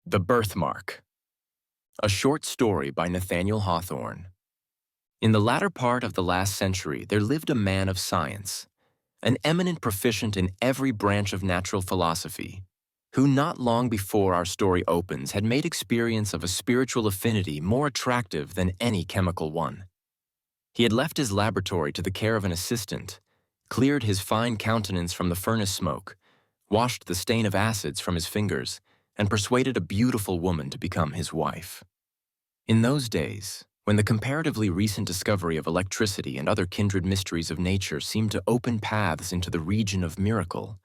The Birthmark, a short story by Nathaniel Hawthorne. In the latter part of the last century, there lived a man of science, an eminent proficient in every branch of natural philosophy, who not long before our story opens had made experience of a spiritual affinity more attractive than any chemical one. He had left his laboratory to the care of an assistant, cleared his fine countenance from the furnace smoke, washed the stain of acids from his fingers, and persuaded a beautiful woman to become his wife. In those days, when the comparatively recent discovery of electricity and other kindred mysteries of nature seemed to open paths into the region of miracle,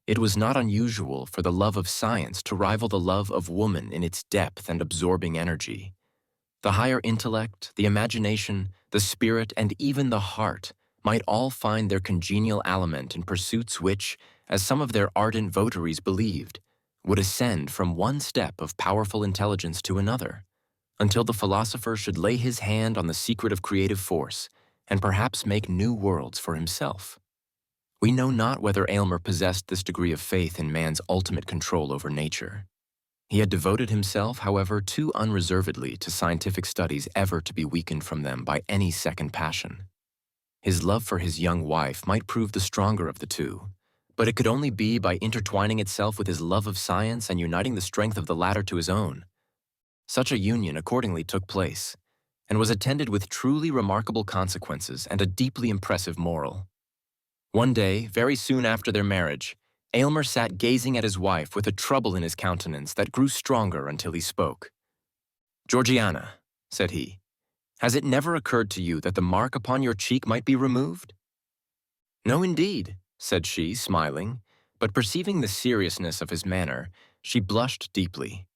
it was not unusual for the love of science to rival the love of woman in its depth and absorbing energy. The higher intellect, the imagination, the spirit, and even the heart might all find their congenial aliment in pursuits which, as some of their ardent votaries believed, would ascend from one step of powerful intelligence to another, until the philosopher should lay his hand on the secret of creative force and perhaps make new worlds for himself. We know not whether Aylmer possessed this degree of faith in man's ultimate control over nature. He had devoted himself, however, too unreservedly to scientific studies ever to be weakened from them by any second passion. His love for his young wife might prove the stronger of the two, but it could only be by intertwining itself with his love of science and uniting the strength of the latter to his own. Such a union accordingly took place, and was attended with truly remarkable consequences and a deeply impressive moral. One day, very soon after their marriage, Aylmer sat gazing at his wife with a trouble in his countenance that grew stronger until he spoke. "Georgiana," said he, "has it never occurred to you that the mark upon your cheek might be removed?" "No, indeed," said she, smiling, but perceiving the seriousness of his manner, she blushed deeply.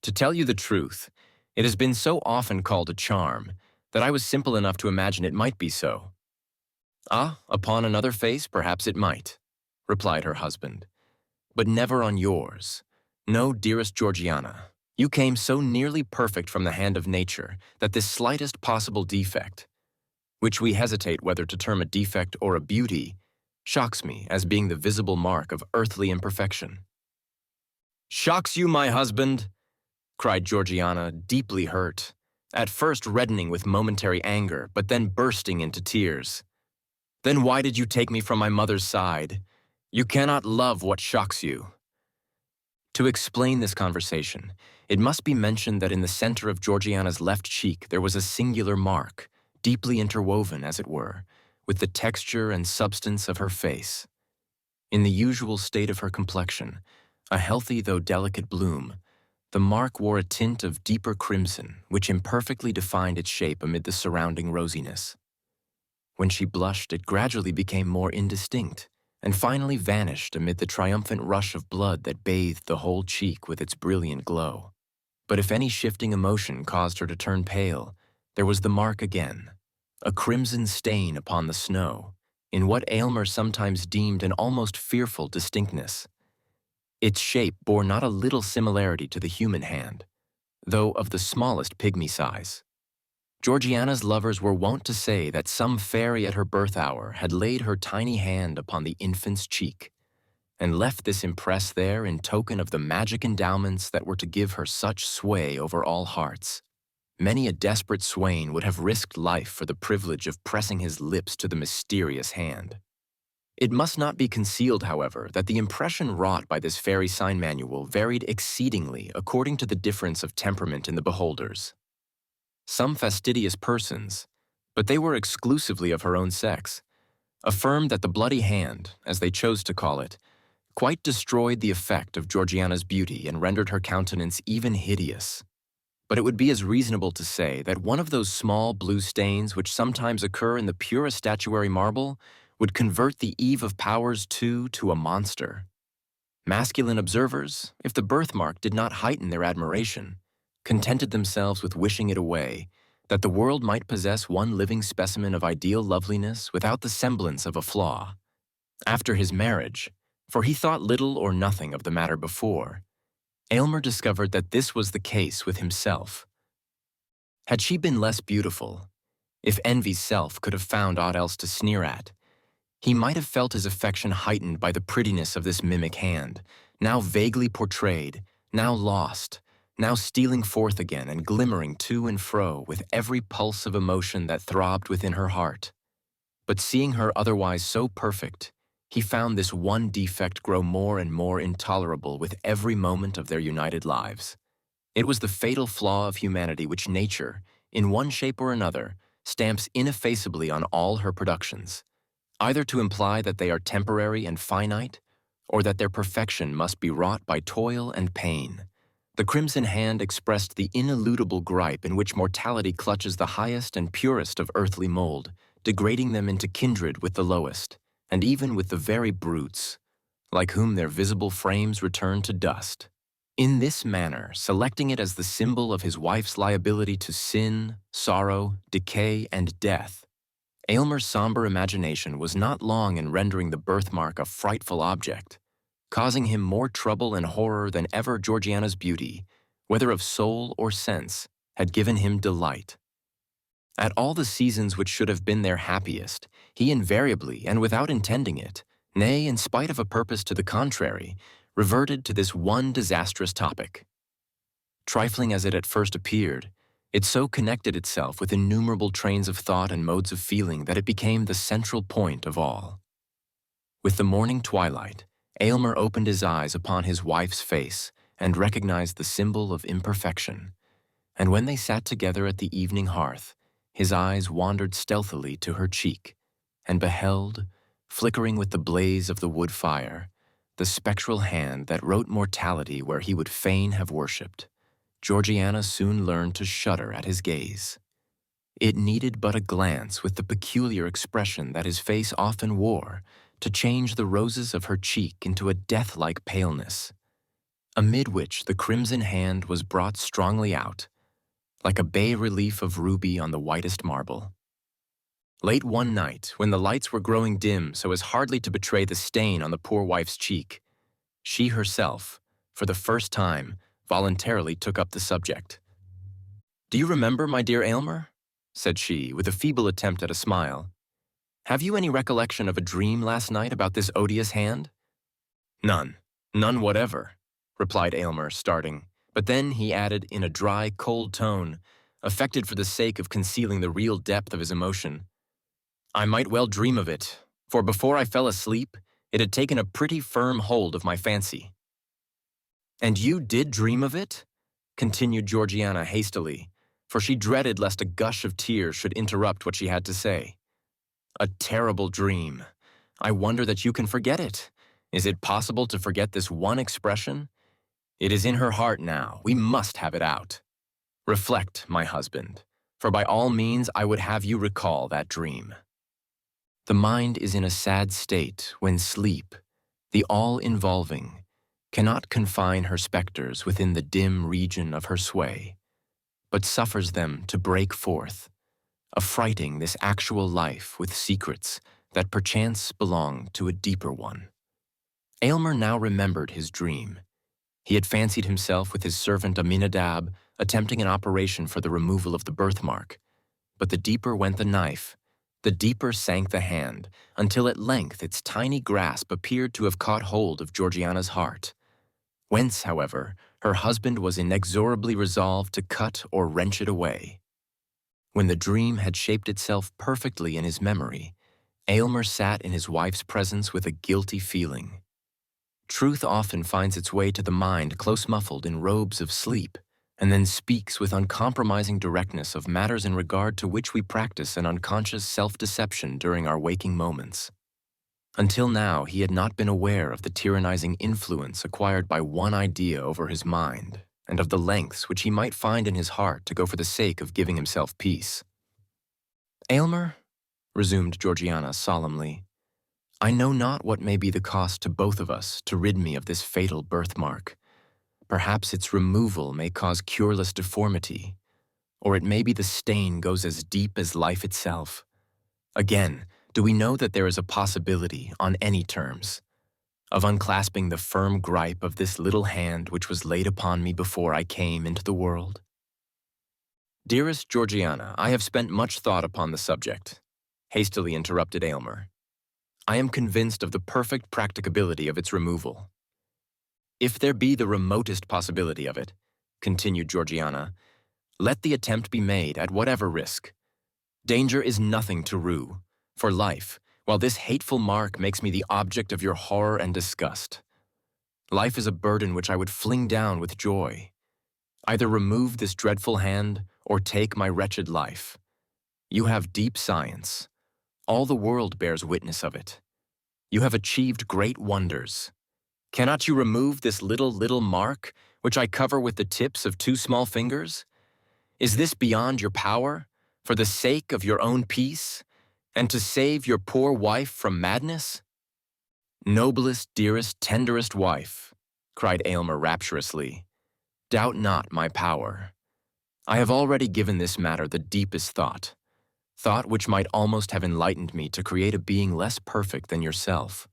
"To tell you the truth, it has been so often called a charm that I was simple enough to imagine it might be so." "Ah, upon another face perhaps it might," replied her husband, "but never on yours. No, dearest Georgiana, you came so nearly perfect from the hand of nature that this slightest possible defect, which we hesitate whether to term a defect or a beauty, shocks me as being the visible mark of earthly imperfection." "Shocks you, my husband?" cried Georgiana, deeply hurt, at first reddening with momentary anger, but then bursting into tears. "Then why did you take me from my mother's side? You cannot love what shocks you." To explain this conversation, it must be mentioned that in the center of Georgiana's left cheek there was a singular mark, deeply interwoven, as it were, with the texture and substance of her face. In the usual state of her complexion, a healthy though delicate bloom, the mark wore a tint of deeper crimson, which imperfectly defined its shape amid the surrounding rosiness. When she blushed, it gradually became more indistinct, and finally vanished amid the triumphant rush of blood that bathed the whole cheek with its brilliant glow. But if any shifting emotion caused her to turn pale, there was the mark again, a crimson stain upon the snow, in what Aylmer sometimes deemed an almost fearful distinctness. Its shape bore not a little similarity to the human hand, though of the smallest pygmy size. Georgiana's lovers were wont to say that some fairy at her birth hour had laid her tiny hand upon the infant's cheek, and left this impress there in token of the magic endowments that were to give her such sway over all hearts. Many a desperate swain would have risked life for the privilege of pressing his lips to the mysterious hand. It must not be concealed, however, that the impression wrought by this fairy sign manual varied exceedingly according to the difference of temperament in the beholders. Some fastidious persons, but they were exclusively of her own sex, affirmed that the bloody hand, as they chose to call it, quite destroyed the effect of Georgiana's beauty and rendered her countenance even hideous. But it would be as reasonable to say that one of those small blue stains which sometimes occur in the purest statuary marble would convert the Eve of Powers to a monster. Masculine observers, if the birthmark did not heighten their admiration, contented themselves with wishing it away, that the world might possess one living specimen of ideal loveliness without the semblance of a flaw. After his marriage, for he thought little or nothing of the matter before, Aylmer discovered that this was the case with himself. Had she been less beautiful, if envy's self could have found aught else to sneer at, he might have felt his affection heightened by the prettiness of this mimic hand, now vaguely portrayed, now lost, now stealing forth again and glimmering to and fro with every pulse of emotion that throbbed within her heart. But seeing her otherwise so perfect, he found this one defect grow more and more intolerable with every moment of their united lives. It was the fatal flaw of humanity which nature, in one shape or another, stamps ineffaceably on all her productions, either to imply that they are temporary and finite, or that their perfection must be wrought by toil and pain. The crimson hand expressed the ineludible gripe in which mortality clutches the highest and purest of earthly mold, degrading them into kindred with the lowest, and even with the very brutes, like whom their visible frames return to dust. In this manner, selecting it as the symbol of his wife's liability to sin, sorrow, decay, and death, Aylmer's somber imagination was not long in rendering the birthmark a frightful object, causing him more trouble and horror than ever Georgiana's beauty, whether of soul or sense, had given him delight. At all the seasons which should have been their happiest, he invariably, and without intending it, nay, in spite of a purpose to the contrary, reverted to this one disastrous topic. Trifling as it at first appeared, it so connected itself with innumerable trains of thought and modes of feeling that it became the central point of all. With the morning twilight, Aylmer opened his eyes upon his wife's face and recognized the symbol of imperfection, and when they sat together at the evening hearth, his eyes wandered stealthily to her cheek and beheld, flickering with the blaze of the wood fire, the spectral hand that wrote mortality where he would fain have worshipped. Georgiana soon learned to shudder at his gaze. It needed but a glance with the peculiar expression that his face often wore to change the roses of her cheek into a death-like paleness, amid which the crimson hand was brought strongly out, like a bas-relief of ruby on the whitest marble. Late one night, when the lights were growing dim so as hardly to betray the stain on the poor wife's cheek, she herself, for the first time, voluntarily took up the subject. "Do you remember, my dear Aylmer?" said she, with a feeble attempt at a smile. "Have you any recollection of a dream last night about this odious hand?" "None, none whatever," replied Aylmer, starting, but then he added in a dry, cold tone, affected for the sake of concealing the real depth of his emotion, "I might well dream of it, for before I fell asleep, it had taken a pretty firm hold of my fancy." "And you did dream of it?" continued Georgiana hastily, for she dreaded lest a gush of tears should interrupt what she had to say. "A terrible dream. I wonder that you can forget it. Is it possible to forget this one expression? It is in her heart now. We must have it out. Reflect, my husband, for by all means I would have you recall that dream." The mind is in a sad state when sleep, the all-involving, cannot confine her specters within the dim region of her sway, but suffers them to break forth, affrighting this actual life with secrets that perchance belong to a deeper one. Aylmer now remembered his dream. He had fancied himself with his servant Aminadab attempting an operation for the removal of the birthmark, but the deeper went the knife, the deeper sank the hand, until at length its tiny grasp appeared to have caught hold of Georgiana's heart, whence, however, her husband was inexorably resolved to cut or wrench it away. When the dream had shaped itself perfectly in his memory, Aylmer sat in his wife's presence with a guilty feeling. Truth often finds its way to the mind close muffled in robes of sleep, and then speaks with uncompromising directness of matters in regard to which we practice an unconscious self-deception during our waking moments. Until now, he had not been aware of the tyrannizing influence acquired by one idea over his mind, and of the lengths which he might find in his heart to go for the sake of giving himself peace. "Aylmer," resumed Georgiana solemnly, "I know not what may be the cost to both of us to rid me of this fatal birthmark. Perhaps its removal may cause cureless deformity, or it may be the stain goes as deep as life itself. Again, do we know that there is a possibility, on any terms, of unclasping the firm gripe of this little hand which was laid upon me before I came into the world?" "Dearest Georgiana, I have spent much thought upon the subject," hastily interrupted Aylmer. "I am convinced of the perfect practicability of its removal. If there be the remotest possibility of it, continued Georgiana, let the attempt be made at whatever risk. Danger is nothing to rue, for life, while this hateful mark makes me the object of your horror and disgust. Life is a burden which I would fling down with joy. Either remove this dreadful hand, or take my wretched life. You have deep science. All the world bears witness of it. You have achieved great wonders. Cannot you remove this little mark, which I cover with the tips of 2 small fingers? Is this beyond your power, for the sake of your own peace, and to save your poor wife from madness? Noblest, dearest, tenderest wife, cried Aylmer rapturously, doubt not my power. I have already given this matter the deepest thought which might almost have enlightened me to create a being less perfect than yourself.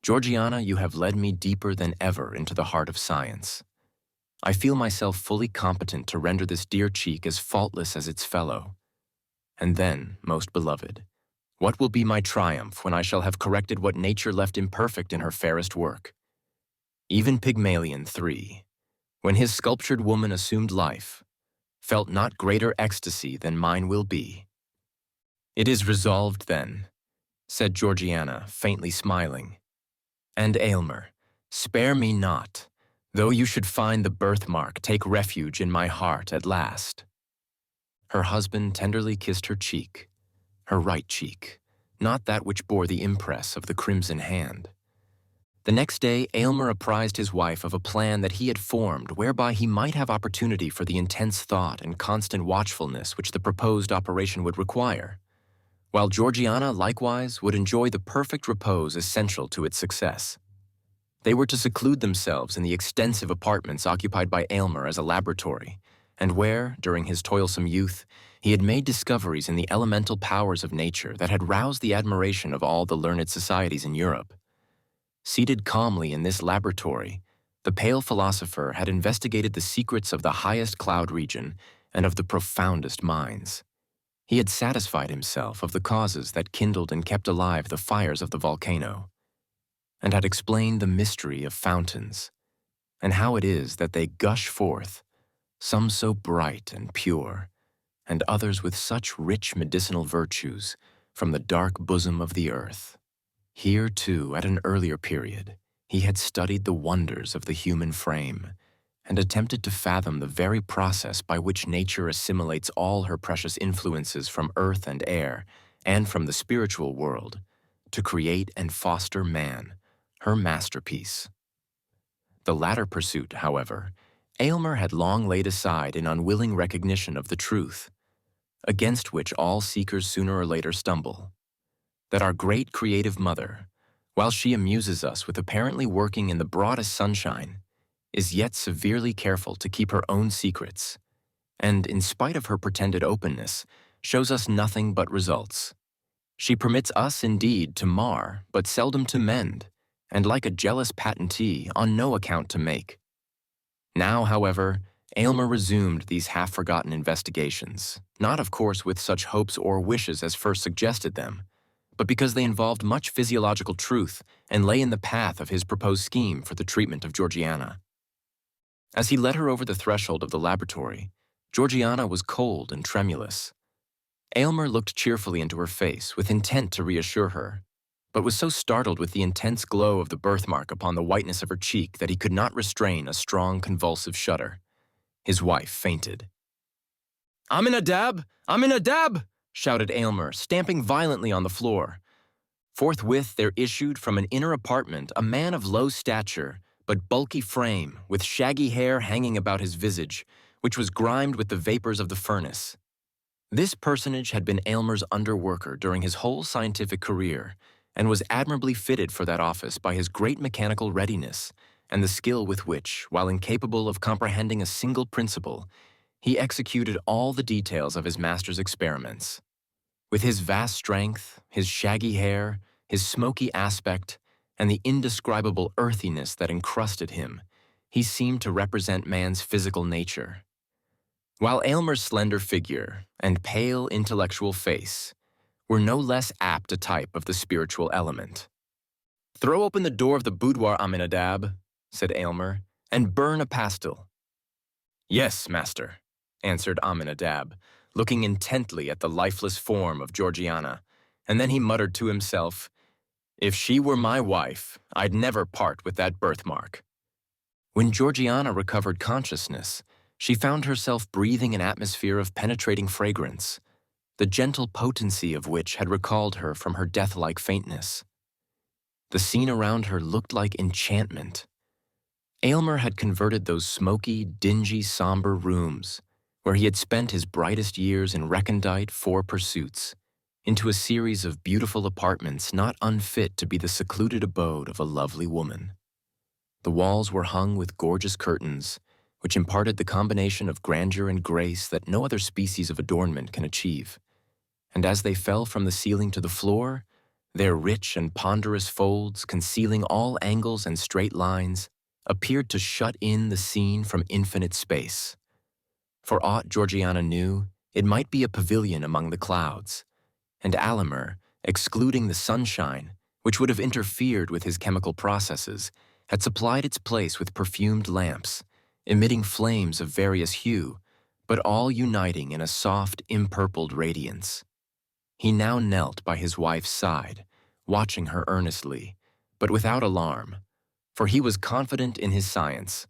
Georgiana, you have led me deeper than ever into the heart of science. I feel myself fully competent to render this dear cheek as faultless as its fellow. And then, most beloved, what will be my triumph when I shall have corrected what nature left imperfect in her fairest work? Even Pygmalion III, when his sculptured woman assumed life, felt not greater ecstasy than mine will be. It is resolved, then, said Georgiana, faintly smiling. And Aylmer, spare me not, though you should find the birthmark take refuge in my heart at last. Her husband tenderly kissed her cheek, her right cheek, not that which bore the impress of the crimson hand. The next day, Aylmer apprised his wife of a plan that he had formed whereby he might have opportunity for the intense thought and constant watchfulness which the proposed operation would require, while Georgiana likewise would enjoy the perfect repose essential to its success. They were to seclude themselves in the extensive apartments occupied by Aylmer as a laboratory, and where, during his toilsome youth, he had made discoveries in the elemental powers of nature that had roused the admiration of all the learned societies in Europe. Seated calmly in this laboratory, the pale philosopher had investigated the secrets of the highest cloud region and of the profoundest mines. He had satisfied himself of the causes that kindled and kept alive the fires of the volcano, and had explained the mystery of fountains, and how it is that they gush forth, some so bright and pure, and others with such rich medicinal virtues, from the dark bosom of the earth. Here, too, at an earlier period, he had studied the wonders of the human frame, and attempted to fathom the very process by which nature assimilates all her precious influences from earth and air, and from the spiritual world, to create and foster man, her masterpiece. The latter pursuit, however, Aylmer had long laid aside in unwilling recognition of the truth, against which all seekers sooner or later stumble, that our great creative mother, while she amuses us with apparently working in the broadest sunshine, is yet severely careful to keep her own secrets, and, in spite of her pretended openness, shows us nothing but results. She permits us, indeed, to mar, but seldom to mend, and like a jealous patentee, on no account to make. Now, however, Aylmer resumed these half-forgotten investigations, not, of course, with such hopes or wishes as first suggested them, but because they involved much physiological truth and lay in the path of his proposed scheme for the treatment of Georgiana. As he led her over the threshold of the laboratory, Georgiana was cold and tremulous. Aylmer looked cheerfully into her face with intent to reassure her, but was so startled with the intense glow of the birthmark upon the whiteness of her cheek that he could not restrain a strong convulsive shudder. His wife fainted. "Aminadab! Aminadab!" shouted Aylmer, stamping violently on the floor. Forthwith there issued from an inner apartment a man of low stature, but bulky frame, with shaggy hair hanging about his visage, which was grimed with the vapors of the furnace. This personage had been Aylmer's under-worker during his whole scientific career, and was admirably fitted for that office by his great mechanical readiness, and the skill with which, while incapable of comprehending a single principle, he executed all the details of his master's experiments. With his vast strength, his shaggy hair, his smoky aspect, and the indescribable earthiness that encrusted him, he seemed to represent man's physical nature. While Aylmer's slender figure and pale intellectual face were no less apt a type of the spiritual element. "Throw open the door of the boudoir, Aminadab," said Aylmer, "and burn a pastil." "Yes, master," answered Aminadab, looking intently at the lifeless form of Georgiana, and then he muttered to himself, "If she were my wife, I'd never part with that birthmark." When Georgiana recovered consciousness, she found herself breathing an atmosphere of penetrating fragrance, the gentle potency of which had recalled her from her death-like faintness. The scene around her looked like enchantment. Aylmer had converted those smoky, dingy, somber rooms, where he had spent his brightest years in recondite pursuits, into a series of beautiful apartments not unfit to be the secluded abode of a lovely woman. The walls were hung with gorgeous curtains, which imparted the combination of grandeur and grace that no other species of adornment can achieve, and as they fell from the ceiling to the floor, their rich and ponderous folds, concealing all angles and straight lines, appeared to shut in the scene from infinite space. For aught Georgiana knew, it might be a pavilion among the clouds, and Aylmer, excluding the sunshine, which would have interfered with his chemical processes, had supplied its place with perfumed lamps, emitting flames of various hue, but all uniting in a soft, impurpled radiance. He now knelt by his wife's side, watching her earnestly, but without alarm, for he was confident in his science,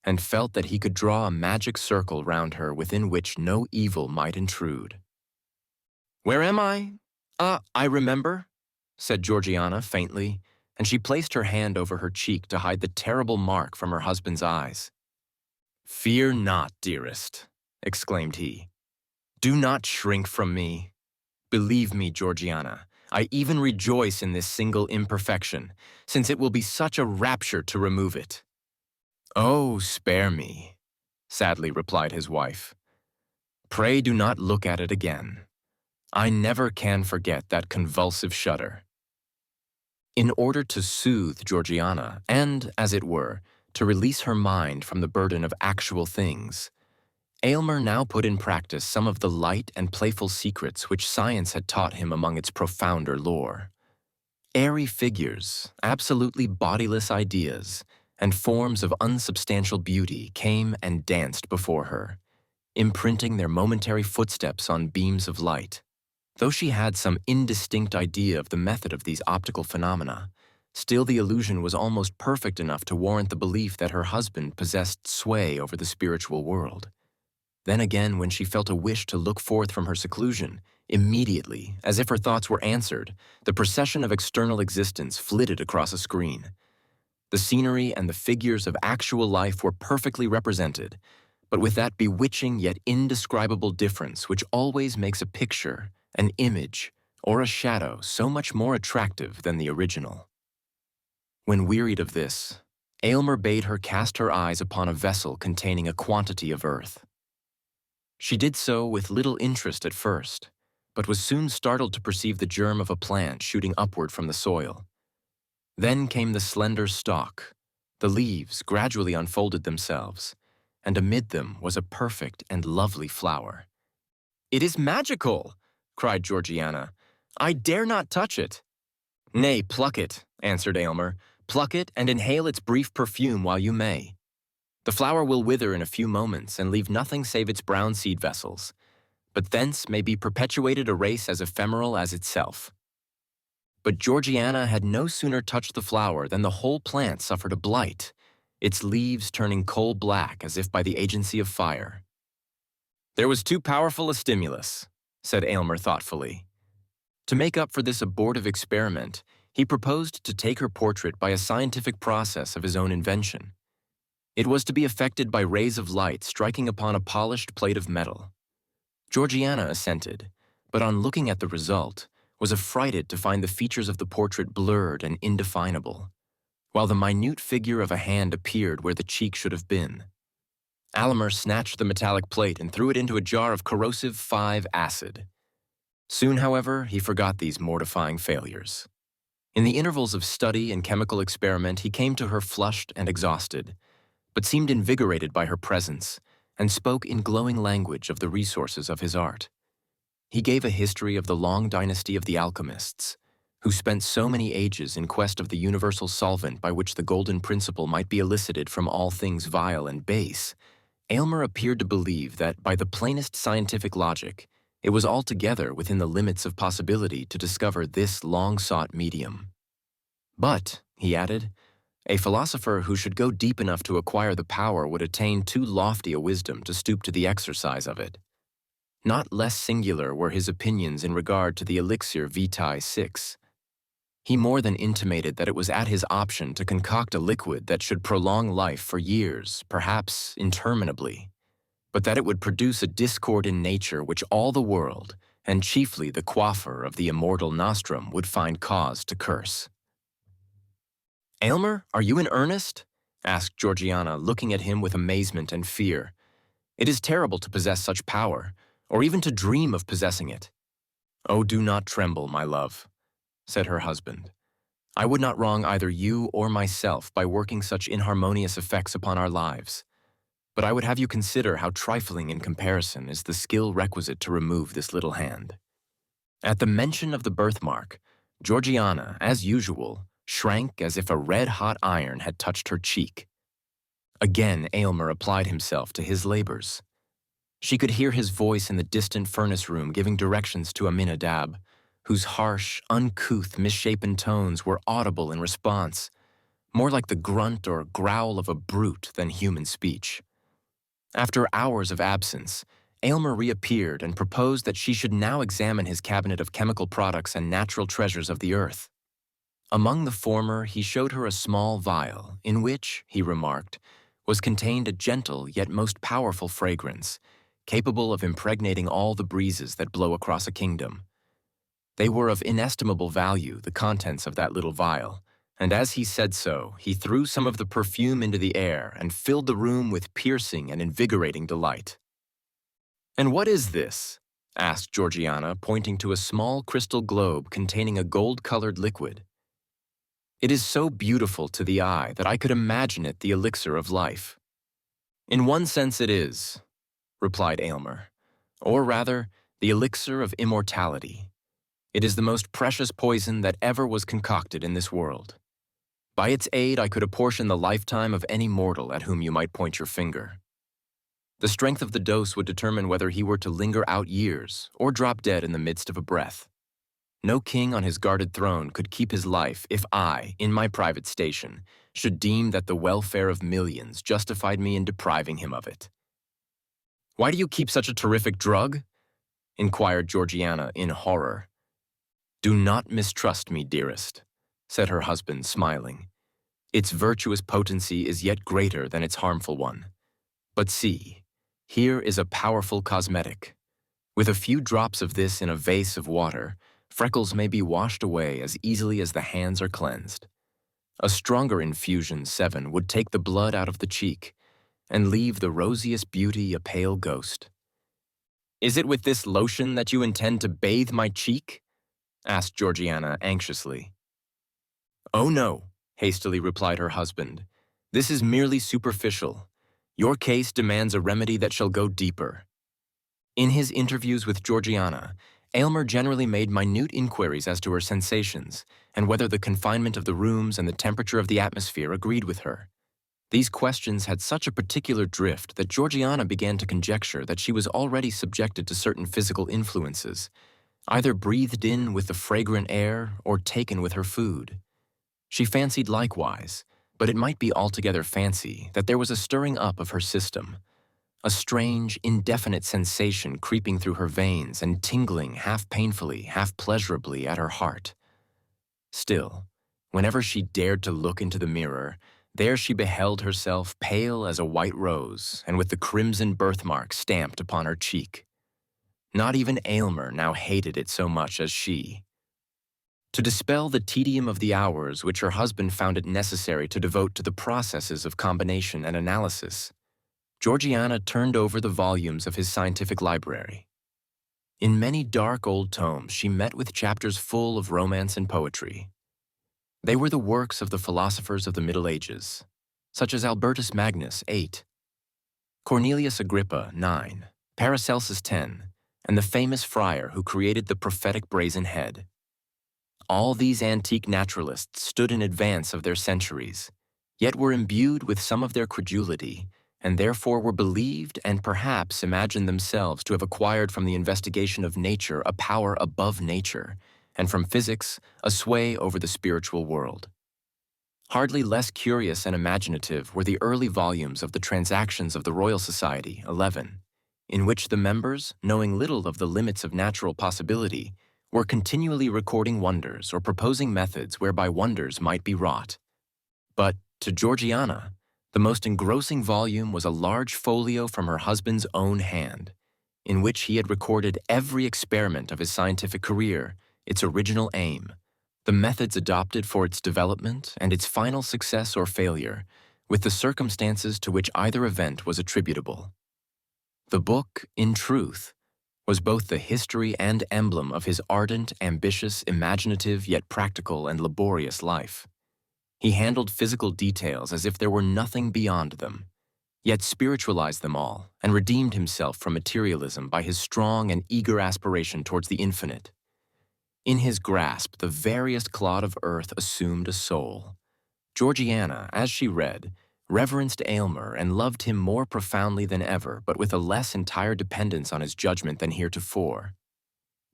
and felt that he could draw a magic circle round her within which no evil might intrude. "Where am I? I remember," said Georgiana faintly, and she placed her hand over her cheek to hide the terrible mark from her husband's eyes. "Fear not, dearest," exclaimed he. "Do not shrink from me. Believe me, Georgiana, I even rejoice in this single imperfection, since it will be such a rapture to remove it." "Oh, spare me," sadly replied his wife. "Pray do not look at it again. I never can forget that convulsive shudder." In order to soothe Georgiana and, as it were, to release her mind from the burden of actual things, Aylmer now put in practice some of the light and playful secrets which science had taught him among its profounder lore. Airy figures, absolutely bodiless ideas, and forms of unsubstantial beauty came and danced before her, imprinting their momentary footsteps on beams of light. Though she had some indistinct idea of the method of these optical phenomena, still the illusion was almost perfect enough to warrant the belief that her husband possessed sway over the spiritual world. Then again, when she felt a wish to look forth from her seclusion, immediately, as if her thoughts were answered, the procession of external existence flitted across a screen. The scenery and the figures of actual life were perfectly represented, but with that bewitching yet indescribable difference which always makes a picture, an image, or a shadow so much more attractive than the original. When wearied of this, Aylmer bade her cast her eyes upon a vessel containing a quantity of earth. She did so with little interest at first, but was soon startled to perceive the germ of a plant shooting upward from the soil. Then came the slender stalk. The leaves gradually unfolded themselves, and amid them was a perfect and lovely flower. "It is magical!" cried Georgiana. "I dare not touch it." "Nay, pluck it," answered Aylmer. "Pluck it and inhale its brief perfume while you may. The flower will wither in a few moments and leave nothing save its brown seed vessels, but thence may be perpetuated a race as ephemeral as itself." But Georgiana had no sooner touched the flower than the whole plant suffered a blight, its leaves turning coal-black as if by the agency of fire. "There was too powerful a stimulus," said Aylmer thoughtfully. To make up for this abortive experiment, he proposed to take her portrait by a scientific process of his own invention. It was to be effected by rays of light striking upon a polished plate of metal. Georgiana assented, but on looking at the result, was affrighted to find the features of the portrait blurred and indefinable, while the minute figure of a hand appeared where the cheek should have been. Aylmer snatched the metallic plate and threw it into a jar of corrosive 5-acid. Soon, however, he forgot these mortifying failures. In the intervals of study and chemical experiment, he came to her flushed and exhausted, but seemed invigorated by her presence, and spoke in glowing language of the resources of his art. He gave a history of the long dynasty of the alchemists, who spent so many ages in quest of the universal solvent by which the golden principle might be elicited from all things vile and base, Aylmer appeared to believe that, by the plainest scientific logic, it was altogether within the limits of possibility to discover this long-sought medium. But, he added, a philosopher who should go deep enough to acquire the power would attain too lofty a wisdom to stoop to the exercise of it. Not less singular were his opinions in regard to the elixir Vitae 6. He more than intimated that it was at his option to concoct a liquid that should prolong life for years, perhaps interminably, but that it would produce a discord in nature which all the world, and chiefly the coiffer of the immortal nostrum, would find cause to curse. "Aylmer, are you in earnest?" asked Georgiana, looking at him with amazement and fear. "It is terrible to possess such power, or even to dream of possessing it." "Oh, do not tremble, my love," said her husband. "I would not wrong either you or myself by working such inharmonious effects upon our lives. But I would have you consider how trifling in comparison is the skill requisite to remove this little hand." At the mention of the birthmark, Georgiana, as usual, shrank as if a red-hot iron had touched her cheek. Again Aylmer applied himself to his labors. She could hear his voice in the distant furnace room giving directions to Aminadab, whose harsh, uncouth, misshapen tones were audible in response, more like the grunt or growl of a brute than human speech. After hours of absence, Aylmer reappeared and proposed that she should now examine his cabinet of chemical products and natural treasures of the earth. Among the former, he showed her a small vial, in which, he remarked, was contained a gentle yet most powerful fragrance, capable of impregnating all the breezes that blow across a kingdom. They were of inestimable value, the contents of that little vial, and as he said so, he threw some of the perfume into the air and filled the room with piercing and invigorating delight. "And what is this?" asked Georgiana, pointing to a small crystal globe containing a gold-colored liquid. "It is so beautiful to the eye that I could imagine it the elixir of life." "In one sense it is," replied Aylmer, "or rather, the elixir of immortality. It is the most precious poison that ever was concocted in this world. By its aid I could apportion the lifetime of any mortal at whom you might point your finger. The strength of the dose would determine whether he were to linger out years or drop dead in the midst of a breath. No king on his guarded throne could keep his life if I, in my private station, should deem that the welfare of millions justified me in depriving him of it." "Why do you keep such a terrific drug?" inquired Georgiana in horror. "Do not mistrust me, dearest," said her husband, smiling. "Its virtuous potency is yet greater than its harmful one. But see, here is a powerful cosmetic. With a few drops of this in a vase of water, freckles may be washed away as easily as the hands are cleansed. A stronger infusion 7 would take the blood out of the cheek and leave the rosiest beauty a pale ghost." "Is it with this lotion that you intend to bathe my cheek?" asked Georgiana anxiously. "Oh no," hastily replied her husband. "This is merely superficial. Your case demands a remedy that shall go deeper." In his interviews with Georgiana, Aylmer generally made minute inquiries as to her sensations and whether the confinement of the rooms and the temperature of the atmosphere agreed with her. These questions had such a particular drift that Georgiana began to conjecture that she was already subjected to certain physical influences, either breathed in with the fragrant air or taken with her food. She fancied likewise, but it might be altogether fancy, that there was a stirring up of her system, a strange, indefinite sensation creeping through her veins and tingling half painfully, half pleasurably at her heart. Still, whenever she dared to look into the mirror, there she beheld herself pale as a white rose and with the crimson birthmark stamped upon her cheek. Not even Aylmer now hated it so much as she. To dispel the tedium of the hours which her husband found it necessary to devote to the processes of combination and analysis, Georgiana turned over the volumes of his scientific library. In many dark old tomes she met with chapters full of romance and poetry. They were the works of the philosophers of the Middle Ages, such as Albertus Magnus 8, Cornelius Agrippa 9, Paracelsus 10, and the famous friar who created the prophetic brazen head. All these antique naturalists stood in advance of their centuries, yet were imbued with some of their credulity, and therefore were believed and perhaps imagined themselves to have acquired from the investigation of nature a power above nature, and from physics a sway over the spiritual world. Hardly less curious and imaginative were the early volumes of the Transactions of the Royal Society, 11, in which the members, knowing little of the limits of natural possibility, were continually recording wonders or proposing methods whereby wonders might be wrought. But, to Georgiana, the most engrossing volume was a large folio from her husband's own hand, in which he had recorded every experiment of his scientific career, its original aim, the methods adopted for its development, and its final success or failure, with the circumstances to which either event was attributable. The book, in truth, was both the history and emblem of his ardent, ambitious, imaginative, yet practical and laborious life. He handled physical details as if there were nothing beyond them, yet spiritualized them all and redeemed himself from materialism by his strong and eager aspiration towards the infinite. In his grasp, the veriest clod of earth assumed a soul. Georgiana, as she read, reverenced Aylmer and loved him more profoundly than ever, but with a less entire dependence on his judgment than heretofore.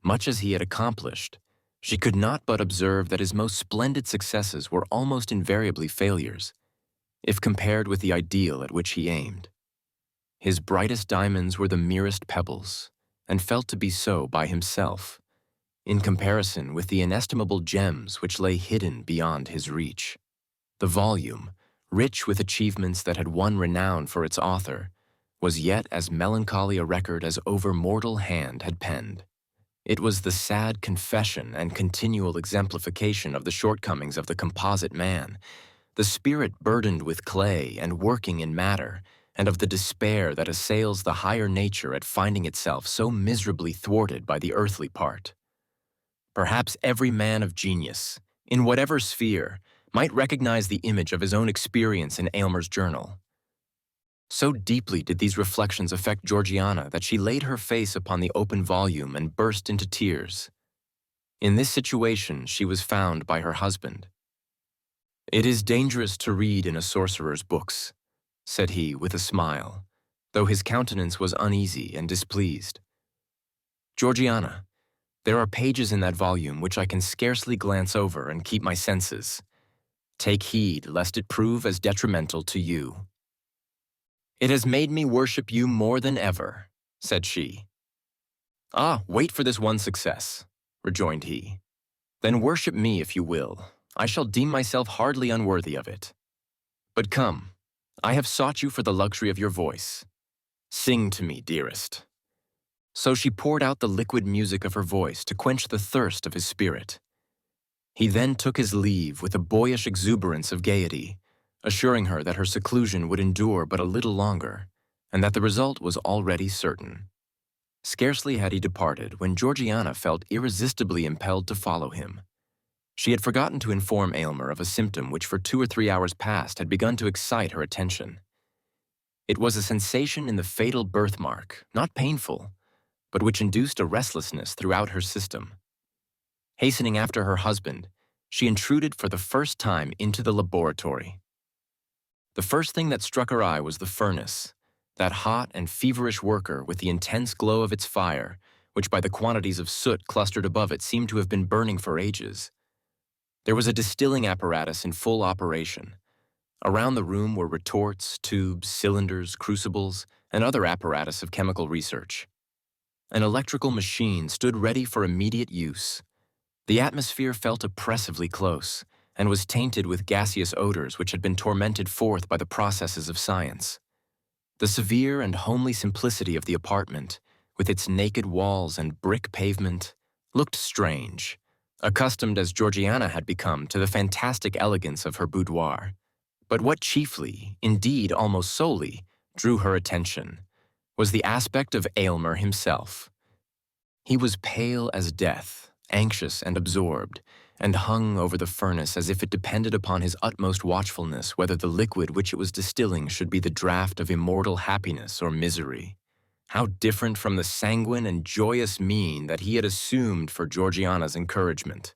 Much as he had accomplished, she could not but observe that his most splendid successes were almost invariably failures, if compared with the ideal at which he aimed. His brightest diamonds were the merest pebbles, and felt to be so by himself, in comparison with the inestimable gems which lay hidden beyond his reach. The volume, rich with achievements that had won renown for its author, was yet as melancholy a record as over mortal hand had penned. It was the sad confession and continual exemplification of the shortcomings of the composite man, the spirit burdened with clay and working in matter, and of the despair that assails the higher nature at finding itself so miserably thwarted by the earthly part. Perhaps every man of genius, in whatever sphere, might recognize the image of his own experience in Aylmer's journal. So deeply did these reflections affect Georgiana that she laid her face upon the open volume and burst into tears. In this situation she was found by her husband. "It is dangerous to read in a sorcerer's books," said he with a smile, though his countenance was uneasy and displeased. "Georgiana, there are pages in that volume which I can scarcely glance over and keep my senses. Take heed lest it prove as detrimental to you." "It has made me worship you more than ever," said she. "Ah, wait for this one success," rejoined he. "Then worship me if you will. I shall deem myself hardly unworthy of it. But come, I have sought you for the luxury of your voice. Sing to me, dearest." So she poured out the liquid music of her voice to quench the thirst of his spirit. He then took his leave with a boyish exuberance of gaiety, assuring her that her seclusion would endure but a little longer, and that the result was already certain. Scarcely had he departed when Georgiana felt irresistibly impelled to follow him. She had forgotten to inform Aylmer of a symptom which for 2 or 3 hours past had begun to excite her attention. It was a sensation in the fatal birthmark, not painful, but which induced a restlessness throughout her system. Hastening after her husband, she intruded for the first time into the laboratory. The first thing that struck her eye was the furnace, that hot and feverish worker with the intense glow of its fire, which by the quantities of soot clustered above it seemed to have been burning for ages. There was a distilling apparatus in full operation. Around the room were retorts, tubes, cylinders, crucibles, and other apparatus of chemical research. An electrical machine stood ready for immediate use. The atmosphere felt oppressively close, and was tainted with gaseous odors which had been tormented forth by the processes of science. The severe and homely simplicity of the apartment, with its naked walls and brick pavement, looked strange, accustomed as Georgiana had become to the fantastic elegance of her boudoir. But what chiefly, indeed almost solely, drew her attention was the aspect of Aylmer himself. He was pale as death, anxious and absorbed, and hung over the furnace as if it depended upon his utmost watchfulness whether the liquid which it was distilling should be the draught of immortal happiness or misery. How different from the sanguine and joyous mien that he had assumed for Georgiana's encouragement.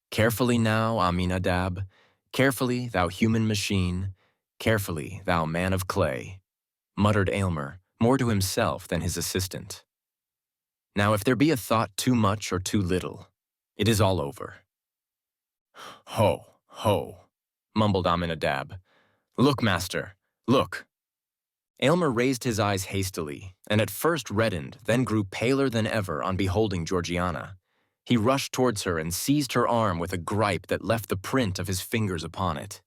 Carefully now, Aminadab, carefully, thou human machine, carefully, thou man of clay, muttered Aylmer, more to himself than his assistant. Now if there be a thought too much or too little, it is all over. Ho, ho, mumbled Aminadab. Look, master, look. Aylmer raised his eyes hastily, and at first reddened, then grew paler than ever on beholding Georgiana. He rushed towards her and seized her arm with a gripe that left the print of his fingers upon it.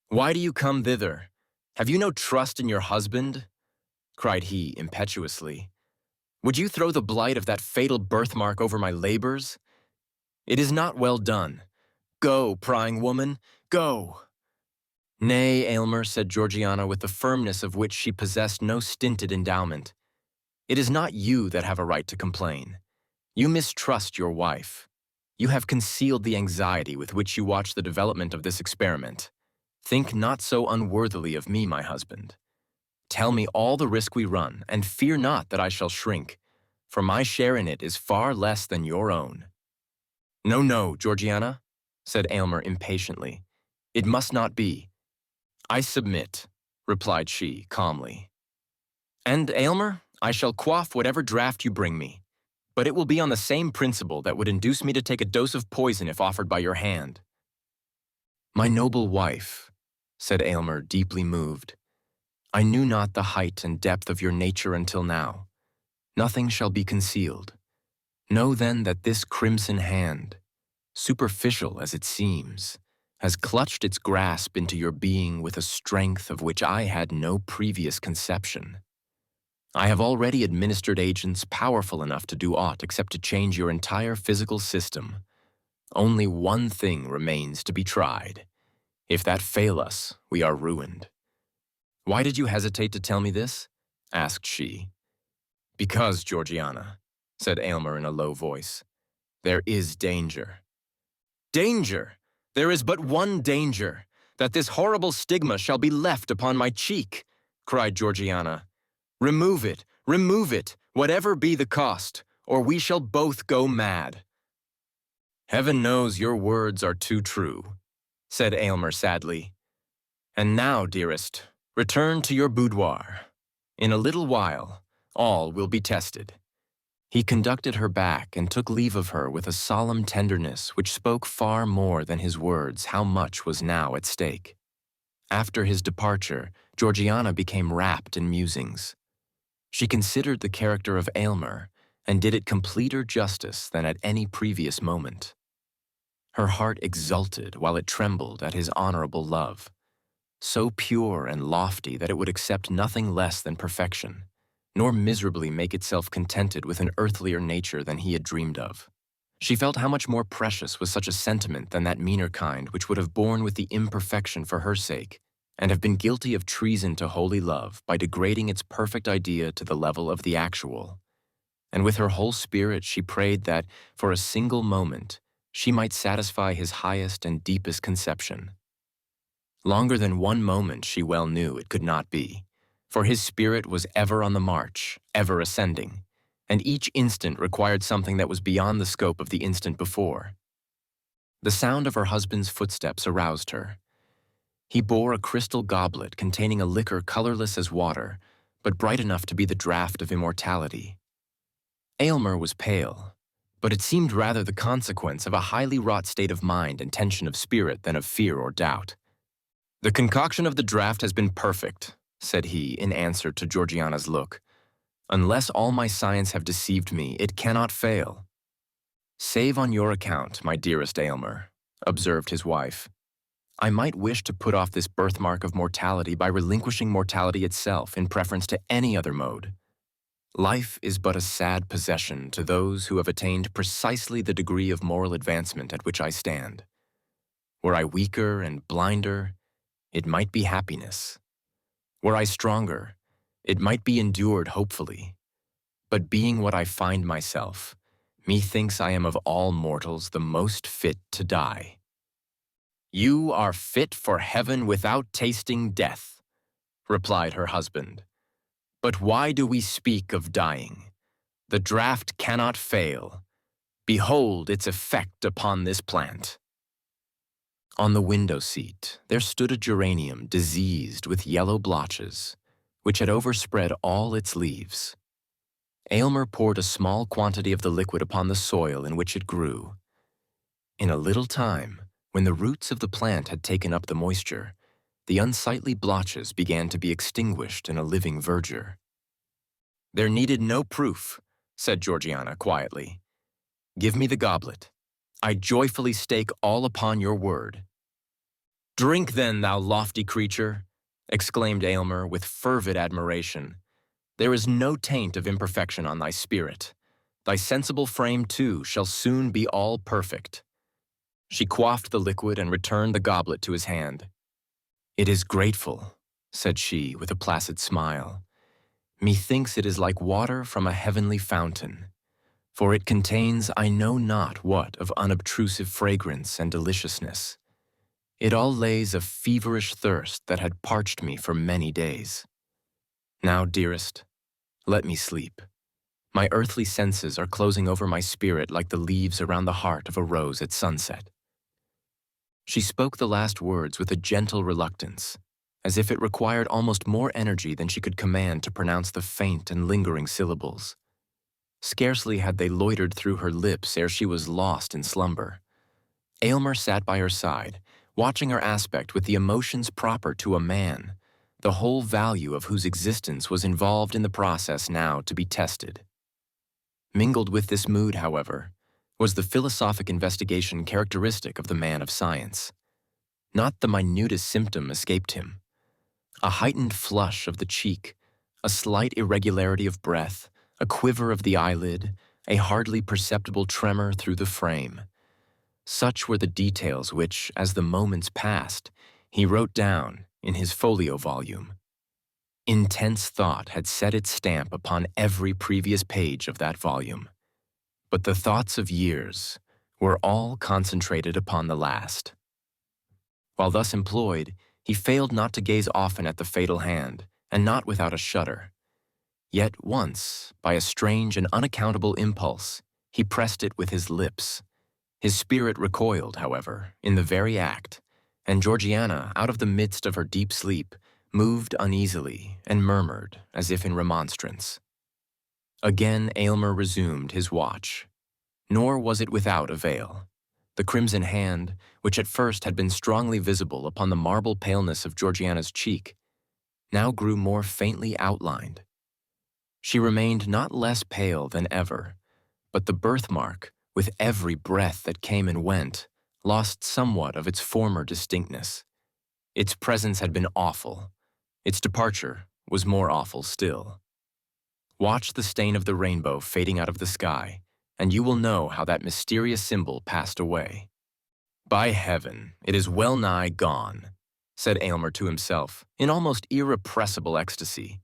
"Why do you come thither? Have you no trust in your husband?" cried he impetuously. "Would you throw the blight of that fatal birthmark over my labors? It is not well done. Go, prying woman, go!" "Nay, Aylmer," said Georgiana with the firmness of which she possessed no stinted endowment. "It is not you that have a right to complain. You mistrust your wife. You have concealed the anxiety with which you watch the development of this experiment. Think not so unworthily of me, my husband. Tell me all the risk we run, and fear not that I shall shrink, for my share in it is far less than your own." "No, no, Georgiana," said Aylmer impatiently. "It must not be." "I submit," replied she calmly. "And, Aylmer, I shall quaff whatever draught you bring me, but it will be on the same principle that would induce me to take a dose of poison if offered by your hand." "My noble wife," said Aylmer, deeply moved, "I knew not the height and depth of your nature until now. Nothing shall be concealed. Know then that this crimson hand, superficial as it seems, has clutched its grasp into your being with a strength of which I had no previous conception. I have already administered agents powerful enough to do aught except to change your entire physical system. Only one thing remains to be tried. If that fail us, we are ruined." "Why did you hesitate to tell me this?" asked she. "Because, Georgiana," said Aylmer in a low voice, "there is danger." "Danger! There is but one danger, that this horrible stigma shall be left upon my cheek," cried Georgiana. Remove it, whatever be the cost, or we shall both go mad." "Heaven knows your words are too true," said Aylmer sadly. "And now, dearest, return to your boudoir. In a little while, all will be tested." He conducted her back and took leave of her with a solemn tenderness which spoke far more than his words how much was now at stake. After his departure, Georgiana became wrapped in musings. She considered the character of Aylmer and did it completer justice than at any previous moment. Her heart exulted while it trembled at his honorable love, so pure and lofty that it would accept nothing less than perfection, nor miserably make itself contented with an earthlier nature than he had dreamed of. She felt how much more precious was such a sentiment than that meaner kind which would have borne with the imperfection for her sake, and have been guilty of treason to holy love by degrading its perfect idea to the level of the actual. And with her whole spirit she prayed that, for a single moment, she might satisfy his highest and deepest conception. Longer than one moment she well knew it could not be, for his spirit was ever on the march, ever ascending, and each instant required something that was beyond the scope of the instant before. The sound of her husband's footsteps aroused her. He bore a crystal goblet containing a liquor colorless as water, but bright enough to be the draught of immortality. Aylmer was pale, but it seemed rather the consequence of a highly wrought state of mind and tension of spirit than of fear or doubt. "The concoction of the draught has been perfect," said he in answer to Georgiana's look. "Unless all my science have deceived me, it cannot fail." "Save on your account, my dearest Aylmer," observed his wife. "I might wish to put off this birthmark of mortality by relinquishing mortality itself in preference to any other mode. Life is but a sad possession to those who have attained precisely the degree of moral advancement at which I stand. Were I weaker and blinder, it might be happiness. Were I stronger, it might be endured hopefully. But being what I find myself, methinks I am of all mortals the most fit to die." "You are fit for heaven without tasting death," replied her husband. "But why do we speak of dying? The draught cannot fail. Behold its effect upon this plant." On the window seat, there stood a geranium diseased with yellow blotches, which had overspread all its leaves. Aylmer poured a small quantity of the liquid upon the soil in which it grew. In a little time, when the roots of the plant had taken up the moisture, the unsightly blotches began to be extinguished in a living verdure. "There needed no proof," said Georgiana quietly. "Give me the goblet. I joyfully stake all upon your word." "Drink then, thou lofty creature," exclaimed Aylmer with fervid admiration. "There is no taint of imperfection on thy spirit. Thy sensible frame, too, shall soon be all perfect." She quaffed the liquid and returned the goblet to his hand. "It is grateful," said she with a placid smile. "Methinks it is like water from a heavenly fountain, for it contains I know not what of unobtrusive fragrance and deliciousness. It all lays a feverish thirst that had parched me for many days. Now, dearest, let me sleep. My earthly senses are closing over my spirit like the leaves around the heart of a rose at sunset." She spoke the last words with a gentle reluctance, as if it required almost more energy than she could command to pronounce the faint and lingering syllables. Scarcely had they loitered through her lips ere she was lost in slumber. Aylmer sat by her side, watching her aspect with the emotions proper to a man, the whole value of whose existence was involved in the process now to be tested. Mingled with this mood, however, was the philosophic investigation characteristic of the man of science. Not the minutest symptom escaped him. A heightened flush of the cheek, a slight irregularity of breath, a quiver of the eyelid, a hardly perceptible tremor through the frame. Such were the details which, as the moments passed, he wrote down in his folio volume. Intense thought had set its stamp upon every previous page of that volume, but the thoughts of years were all concentrated upon the last. While thus employed, he failed not to gaze often at the fatal hand, and not without a shudder. Yet once, by a strange and unaccountable impulse, he pressed it with his lips. His spirit recoiled, however, in the very act, and Georgiana, out of the midst of her deep sleep, moved uneasily and murmured as if in remonstrance. Again Aylmer resumed his watch, nor was it without avail. The crimson hand, which at first had been strongly visible upon the marble paleness of Georgiana's cheek, now grew more faintly outlined. She remained not less pale than ever, but the birthmark, with every breath that came and went, lost somewhat of its former distinctness. Its presence had been awful. Its departure was more awful still. Watch the stain of the rainbow fading out of the sky, and you will know how that mysterious symbol passed away. "By heaven, it is well nigh gone," said Aylmer to himself, in almost irrepressible ecstasy.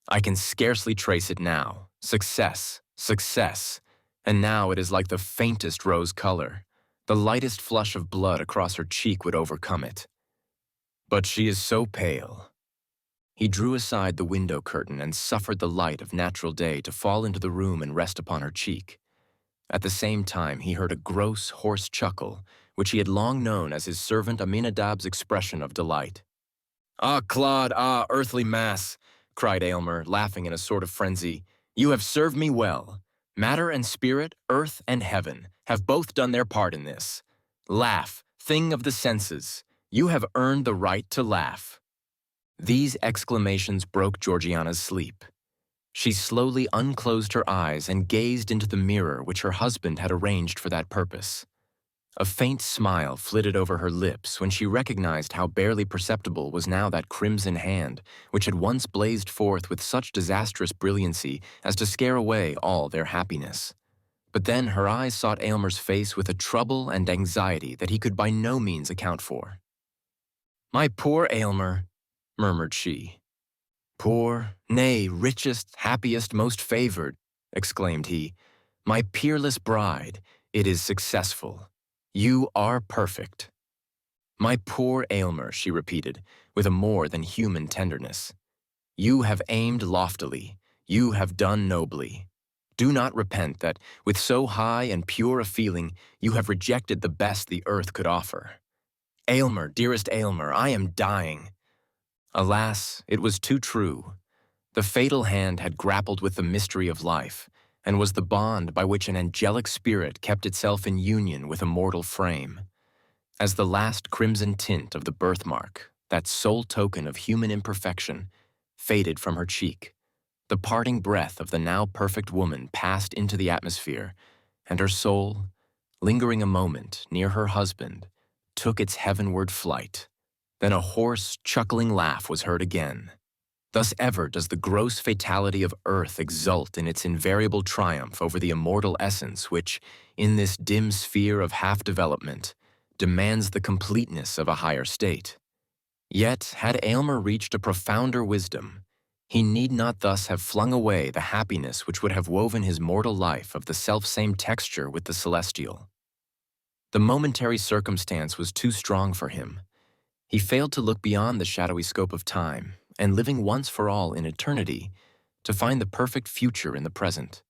"I can scarcely trace it now. Success, success, and now it is like the faintest rose color. The lightest flush of blood across her cheek would overcome it. But she is so pale." He drew aside the window curtain and suffered the light of natural day to fall into the room and rest upon her cheek. At the same time, he heard a gross, hoarse chuckle, which he had long known as his servant Aminadab's expression of delight. "Ah, clod, ah, earthly mass," cried Aylmer, laughing in a sort of frenzy. "You have served me well. Matter and spirit, earth and heaven, have both done their part in this. Laugh, thing of the senses. You have earned the right to laugh." These exclamations broke Georgiana's sleep. She slowly unclosed her eyes and gazed into the mirror which her husband had arranged for that purpose. A faint smile flitted over her lips when she recognized how barely perceptible was now that crimson hand which had once blazed forth with such disastrous brilliancy as to scare away all their happiness. But then her eyes sought Aylmer's face with a trouble and anxiety that he could by no means account for. "My poor Aylmer," murmured she. "Poor, nay, richest, happiest, most favored," exclaimed he. "My peerless bride, it is successful. You are perfect." "My poor Aylmer," she repeated, with a more than human tenderness. "You have aimed loftily. You have done nobly. Do not repent that, with so high and pure a feeling, you have rejected the best the earth could offer. Aylmer, dearest Aylmer, I am dying. Alas, it was too true. The fatal hand had grappled with the mystery of life, and was the bond by which an angelic spirit kept itself in union with a mortal frame. As the last crimson tint of the birthmark, that sole token of human imperfection, faded from her cheek, the parting breath of the now perfect woman passed into the atmosphere, and her soul, lingering a moment near her husband, took its heavenward flight. Then a hoarse, chuckling laugh was heard again. Thus ever does the gross fatality of earth exult in its invariable triumph over the immortal essence which, in this dim sphere of half-development, demands the completeness of a higher state. Yet, had Aylmer reached a profounder wisdom, he need not thus have flung away the happiness which would have woven his mortal life of the selfsame texture with the celestial. The momentary circumstance was too strong for him. He failed to look beyond the shadowy scope of time, and living once for all in eternity, to find the perfect future in the present.